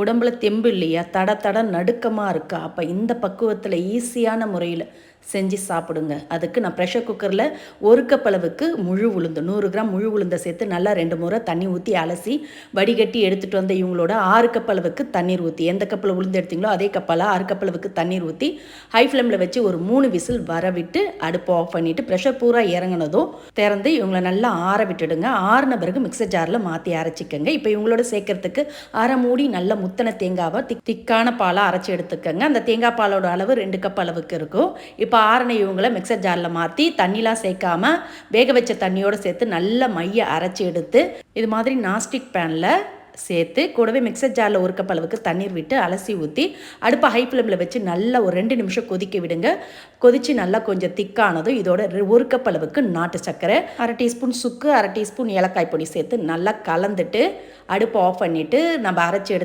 உடம்புல தெம்பு இல்லையா, தட தட நடுக்கமாக இருக்கா, அப்போ இந்த பக்குவத்தில் ஈஸியான முறையில் செஞ்சு சாப்பிடுங்க. அதுக்கு நான் ப்ரெஷர் குக்கரில் 1 கப் அளவுக்கு முழு உளுந்து 100 கிராம் முழு உளுந்தை சேர்த்து நல்லா 2 முறை தண்ணி ஊற்றி அலசி வடிகட்டி எடுத்துகிட்டு வந்த இவங்களோட 6 கப் அளவுக்கு தண்ணீர் ஊற்றி, எந்த கப்பில் உளுந்து எடுத்தீங்களோ அதே கப்பால் 6 கப் அளவுக்கு தண்ணீர் ஊற்றி ஹை ஃப்ளேமில் வச்சு ஒரு 3 விசில் வர விட்டு அடுப்பு ஆஃப் பண்ணிவிட்டு ப்ரெஷர் பூரா இறங்கினதும் திறந்து இவங்களை நல்லா ஆற விட்டுடுங்க. ஆறின பிறகு மிக்சர் ஜாரில் மாற்றி அரைச்சிக்கோங்க. இப்போ இவங்களோட சேர்க்கறதுக்கு அரை மூடி நல்ல முத்தன தேங்காவை திக்கான பாலாக அரைச்சி எடுத்துக்கோங்க. அந்த தேங்காய் பாலோட அளவு 2 கப் அளவுக்கு இருக்கும். இப்போ ஆறின இவங்களை மிக்சர் ஜாரில் மாற்றி தண்ணிலாம் சேர்க்காம வேக வச்ச தண்ணியோடு சேர்த்து நல்ல மைய அரைச்சி எடுத்து இது மாதிரி நான்ஸ்டிக் பேனில் சேர்த்து கூடவே மிக்சர் ஜாரில் 1 கப் அளவுக்கு தண்ணீர் விட்டு அலசி ஊற்றி அடுப்பை ஹை ஃப்ளேமில் வச்சு நல்லா ஒரு 2 நிமிஷம் கொதிக்க விடுங்க. கொதித்து நல்லா கொஞ்சம் திக்கானதும் இதோட 1 கப் அளவுக்கு நாட்டு சர்க்கரை, அரை டீஸ்பூன் சுக்கு, அரை டீஸ்பூன் ஏலக்காய் பொடி சேர்த்து நல்லா கலந்துட்டு அடுப்பை ஆஃப் பண்ணிவிட்டு நம்ம அரைச்சி எடுத்து